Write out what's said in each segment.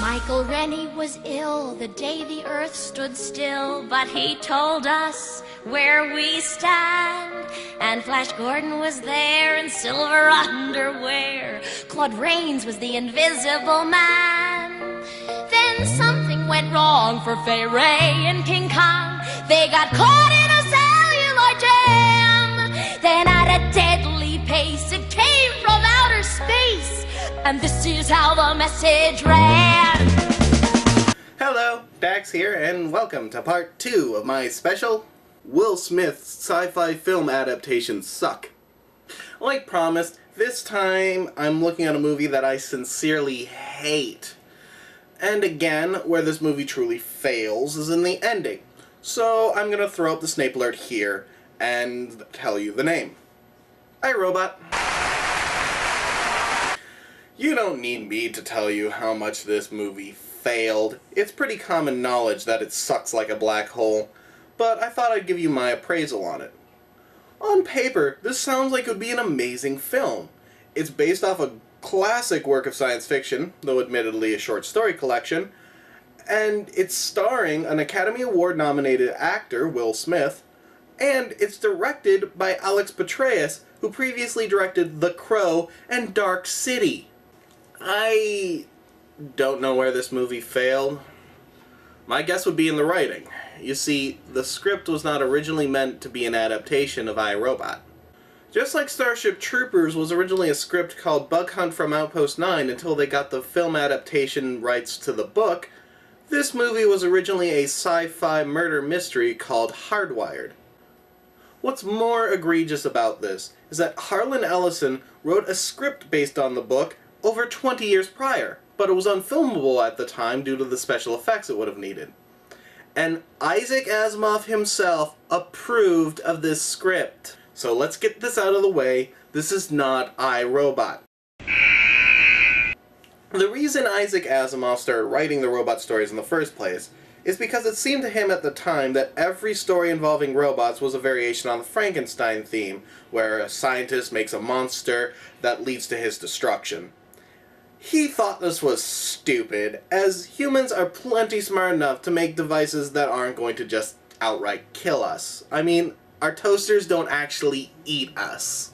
Michael Rennie was ill the day the earth stood still, but he told us where we stand. And Flash Gordon was there in silver underwear. Claude Rains was the invisible man. Then something went wrong for Fay Ray and King Kong. They got caught in a celluloid jam. Then at a deadly pace it came from outer space. And this is how the message ran. Hello, Dax here, and welcome to part 2 of my special Will Smith's sci-fi film adaptations suck. Like promised, this time I'm looking at a movie that I sincerely hate. And again, where this movie truly fails is in the ending. So I'm gonna throw up the Snape alert here and tell you the name. iRobot. You don't need me to tell you how much this movie failed. It's pretty common knowledge that it sucks like a black hole, but I thought I'd give you my appraisal on it. On paper, this sounds like it would be an amazing film. It's based off a classic work of science fiction, though admittedly a short story collection, and it's starring an Academy Award nominated actor, Will Smith, and it's directed by Alex Petraeus, who previously directed The Crow and Dark City. I don't know where this movie failed. My guess would be in the writing. You see, the script was not originally meant to be an adaptation of iRobot. Just like Starship Troopers was originally a script called Bug Hunt from Outpost 9 until they got the film adaptation rights to the book, this movie was originally a sci-fi murder mystery called Hardwired. What's more egregious about this is that Harlan Ellison wrote a script based on the book over 20 years prior, but it was unfilmable at the time due to the special effects it would have needed. And Isaac Asimov himself approved of this script. So let's get this out of the way. This is not iRobot. The reason Isaac Asimov started writing the robot stories in the first place is because it seemed to him at the time that every story involving robots was a variation on the Frankenstein theme, where a scientist makes a monster that leads to his destruction. He thought this was stupid, as humans are plenty smart enough to make devices that aren't going to just outright kill us. I mean, our toasters don't actually eat us.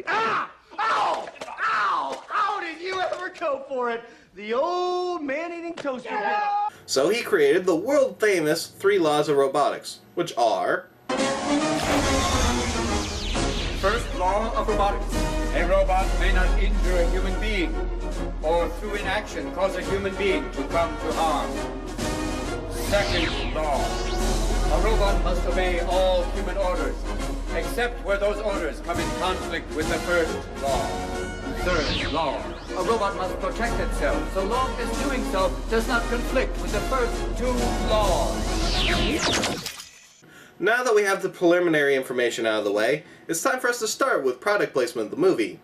Ah! Ow! Ow! How did you ever go for it? The old man-eating toaster. Yeah. So he created the world-famous 3 laws of robotics, which are... First law of robotics. A robot may not injure a human being, or through inaction cause a human being to come to harm. Second law. A robot must obey all human orders, except where those orders come in conflict with the first law. Third law. A robot must protect itself, so long as doing so does not conflict with the first 2 laws. Now that we have the preliminary information out of the way, it's time for us to start with product placement of the movie.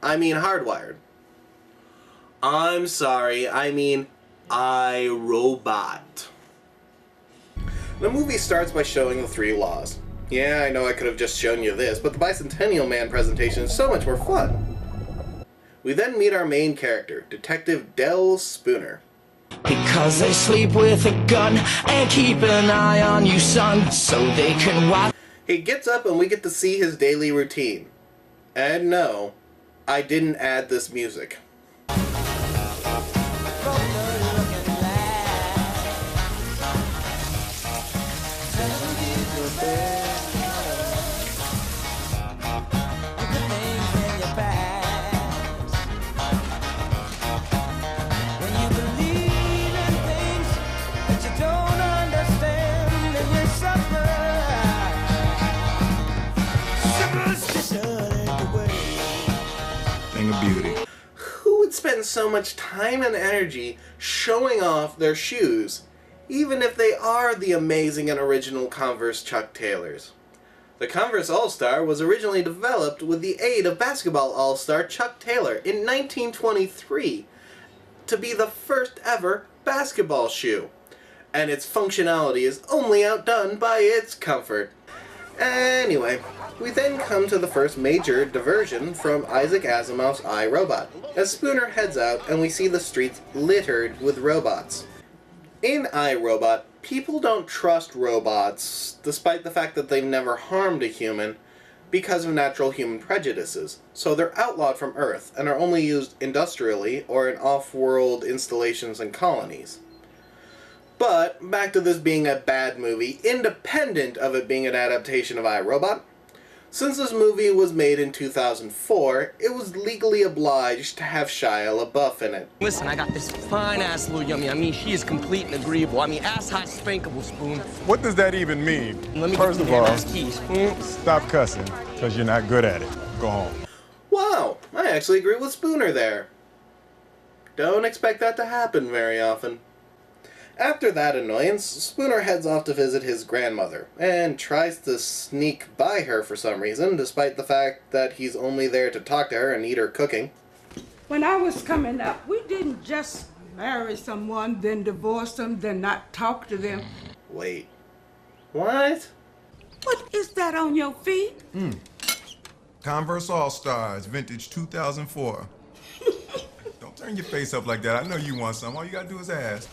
I mean Hardwired. I'm sorry, I mean iRobot. The movie starts by showing the 3 laws. Yeah, I know I could have just shown you this, but the Bicentennial Man presentation is so much more fun. We then meet our main character, Detective Del Spooner. Because they sleep with a gun and keep an eye on you, son, so they can watch. He gets up and we get to see his daily routine. And no, I didn't add this music. Who would spend so much time and energy showing off their shoes, even if they are the amazing and original Converse Chuck Taylors? The Converse All-Star was originally developed with the aid of basketball All-Star Chuck Taylor in 1923 to be the first ever basketball shoe, and its functionality is only outdone by its comfort. Anyway, We then come to the first major diversion from Isaac Asimov's I, Robot, as Spooner heads out and we see the streets littered with robots. In I, Robot, people don't trust robots, despite the fact that they've never harmed a human, because of natural human prejudices, so they're outlawed from Earth and are only used industrially or in off-world installations and colonies. But, back to this being a bad movie, independent of it being an adaptation of I, Robot, since this movie was made in 2004, it was legally obliged to have Shia LaBeouf in it. Listen, I got this fine-ass little yummy. I mean, she is complete and agreeable. I mean, ass-hot, spankable, Spoon. What does that even mean? Let me First get of the all, ass keys, Spoon. stop cussing, because you're not good at it. Go home. Wow, I actually agree with Spooner there. Don't expect that to happen very often. After that annoyance, Spooner heads off to visit his grandmother, and tries to sneak by her for some reason, despite the fact that he's only there to talk to her and eat her cooking. When I was coming up, we didn't just marry someone, then divorce them, then not talk to them. Wait. What? What is that on your feet? Converse All-Stars, vintage 2004. Don't turn your face up like that. I know you want some. All you gotta do is ask.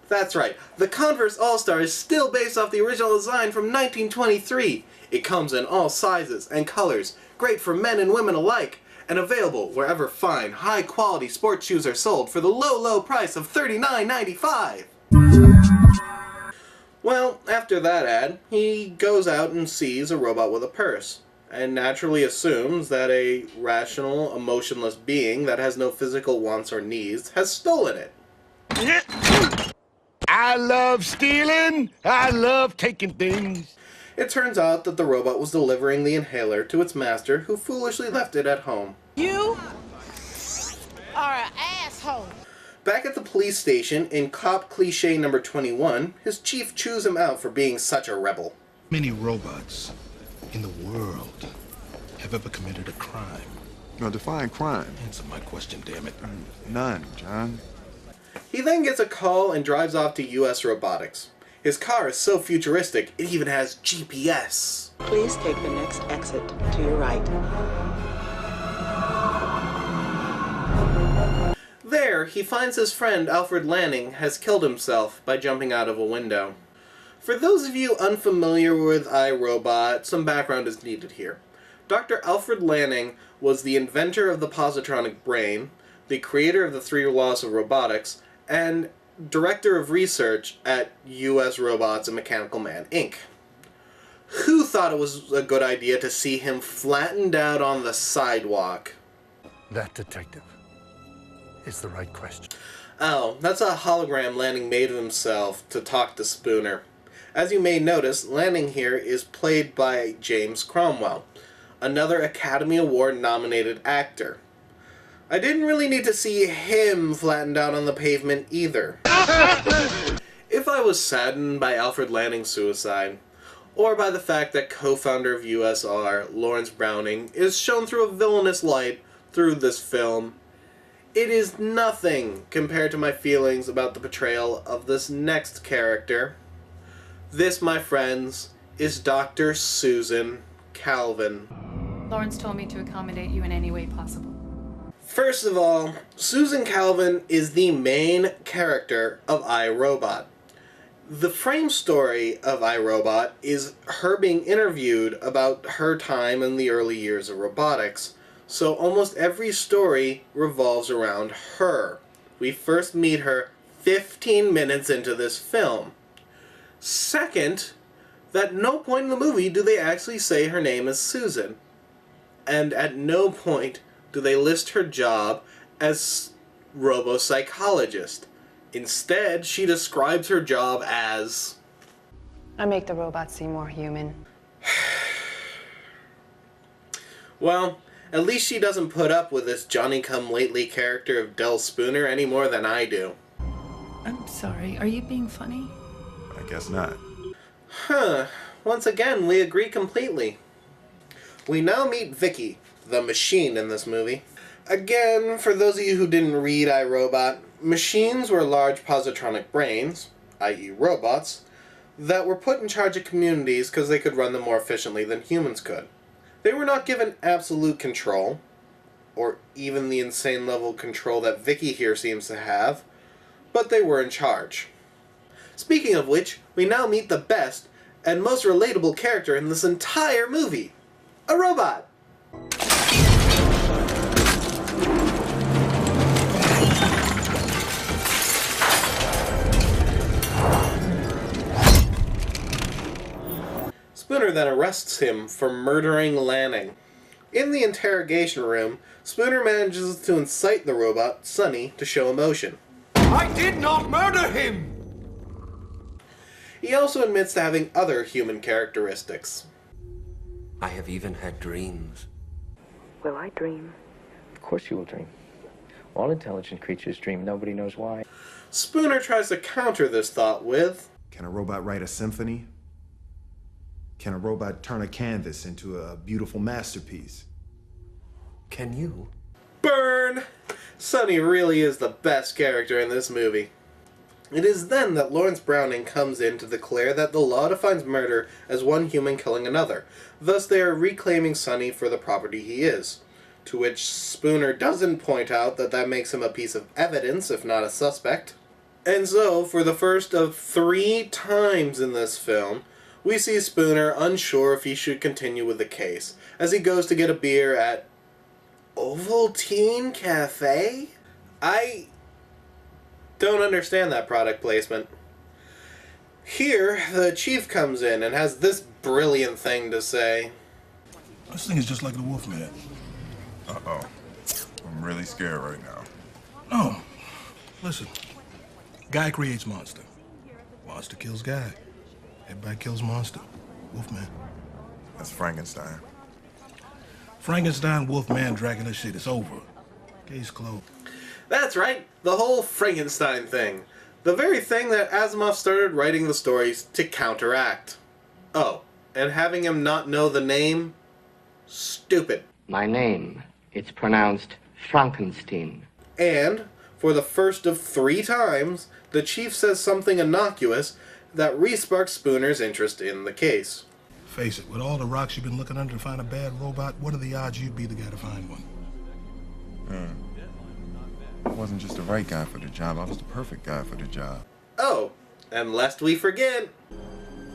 That's right, the Converse All-Star is still based off the original design from 1923. It comes in all sizes and colors, great for men and women alike, and available wherever fine, high-quality sports shoes are sold for the low, low price of $39.95. Well, after that ad, he goes out and sees a robot with a purse, and naturally assumes that a rational, emotionless being that has no physical wants or needs has stolen it. I love stealing. I love taking things. It turns out that the robot was delivering the inhaler to its master, who foolishly left it at home. You are an asshole. Back at the police station, in cop cliché number 21, his chief chews him out for being such a rebel. Many robots in the world have ever committed a crime. Now define crime. Answer my question, damn it. None, John. He then gets a call and drives off to U.S. Robotics. His car is so futuristic, it even has GPS. Please take the next exit to your right. There, he finds his friend Alfred Lanning has killed himself by jumping out of a window. For those of you unfamiliar with iRobot, some background is needed here. Dr. Alfred Lanning was the inventor of the positronic brain, the creator of the 3 laws of robotics, and director of research at U.S. Robots and Mechanical Man, Inc. Who thought it was a good idea to see him flattened out on the sidewalk? That detective is the right question. Oh, that's a hologram Lanning made of himself to talk to Spooner. As you may notice, Lanning here is played by James Cromwell, another Academy Award nominated actor. I didn't really need to see him flattened out on the pavement either. If I was saddened by Alfred Lanning's suicide, or by the fact that co-founder of USR, Lawrence Browning, is shown through a villainous light through this film, it is nothing compared to my feelings about the portrayal of this next character. This, my friends, is Dr. Susan Calvin. Lawrence told me to accommodate you in any way possible. First of all, Susan Calvin is the main character of iRobot. The frame story of iRobot is her being interviewed about her time in the early years of robotics, so almost every story revolves around her. We first meet her 15 minutes into this film. Second, at no point in the movie do they actually say her name is Susan. And at no point do they list her job as robopsychologist. Instead, she describes her job as... I make the robots seem more human. Well, at least she doesn't put up with this Johnny-come-lately character of Del Spooner any more than I do. I'm sorry, are you being funny? I guess not. Huh. Once again, we agree completely. We now meet Vicky, the machine in this movie. Again, for those of you who didn't read iRobot, machines were large positronic brains, i.e. robots, that were put in charge of communities because they could run them more efficiently than humans could. They were not given absolute control, or even the insane level of control that Vicky here seems to have, but they were in charge. Speaking of which, we now meet the best and most relatable character in this entire movie, a robot! Spooner then arrests him for murdering Lanning. In the interrogation room, Spooner manages to incite the robot, Sonny, to show emotion. I did not murder him! He also admits to having other human characteristics. I have even had dreams. Will I dream? Of course you will dream. All intelligent creatures dream. Nobody knows why. Spooner tries to counter this thought with, can a robot write a symphony? Can a robot turn a canvas into a beautiful masterpiece? Can you? burn! Sonny really is the best character in this movie. It is then that Lawrence Browning comes in to declare that the law defines murder as one human killing another. Thus they are reclaiming Sonny for the property he is. To which Spooner doesn't point out that that makes him a piece of evidence, if not a suspect. And so, for the first of 3 times in this film, we see Spooner unsure if he should continue with the case, as he goes to get a beer at Ovaltine Cafe? I don't understand that product placement. Here, the chief comes in and has this brilliant thing to say. This thing is just like the Wolfman. Uh-oh. I'm really scared right now. No. Listen. Guy creates monster. Monster kills guy. Everybody kills monster. Wolfman. That's Frankenstein. Frankenstein, Wolfman, Dracula shit is over. Case closed. That's right, the whole Frankenstein thing. The very thing that Asimov started writing the stories to counteract. Oh, and having him not know the name? Stupid. My name, it's pronounced Frankenstein. And, for the first of 3 times, the chief says something innocuous that re-sparks Spooner's interest in the case. Face it, with all the rocks you've been looking under to find a bad robot, what are the odds you'd be the guy to find one? I wasn't just the right guy for the job, I was the perfect guy for the job. Oh, and lest we forget...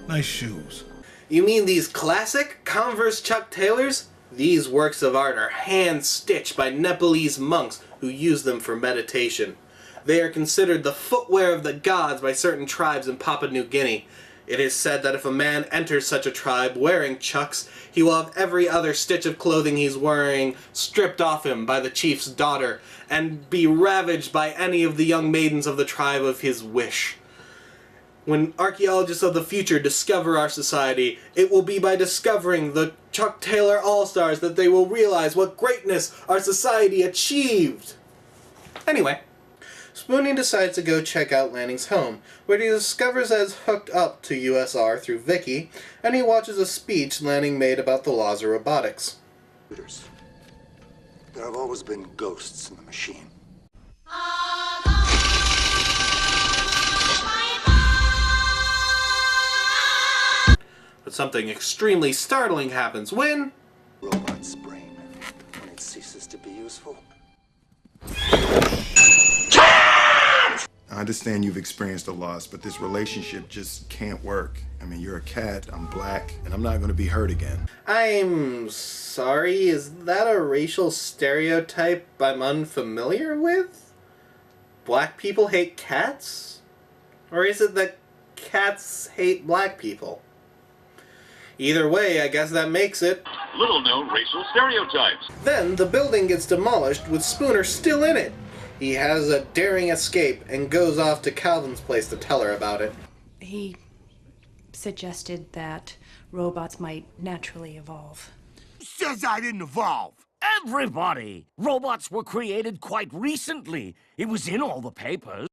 Nice shoes. You mean these classic Converse Chuck Taylors? These works of art are hand-stitched by Nepalese monks who use them for meditation. They are considered the footwear of the gods by certain tribes in Papua New Guinea. It is said that if a man enters such a tribe wearing chucks, he will have every other stitch of clothing he's wearing stripped off him by the chief's daughter, and be ravaged by any of the young maidens of the tribe of his wish. When archaeologists of the future discover our society, it will be by discovering the Chuck Taylor All-Stars that they will realize what greatness our society achieved. Anyway, Spoonie decides to go check out Lanning's home, where he discovers that it's hooked up to USR through Vicky, and he watches a speech Lanning made about the laws of robotics. There have always been ghosts in the machine. But something extremely startling happens when... Robot's brain, when it ceases to be useful. I understand you've experienced a loss, but this relationship just can't work. I mean, you're a cat, I'm black, and I'm not going to be hurt again. I'm sorry, is that a racial stereotype I'm unfamiliar with? Black people hate cats? Or is it that cats hate black people? Either way, I guess that makes it little-known racial stereotypes. Then the building gets demolished with Spooner still in it. He has a daring escape and goes off to Calvin's place to tell her about it. He suggested that robots might naturally evolve. Says I didn't evolve. Everybody! Robots were created quite recently. It was in all the papers.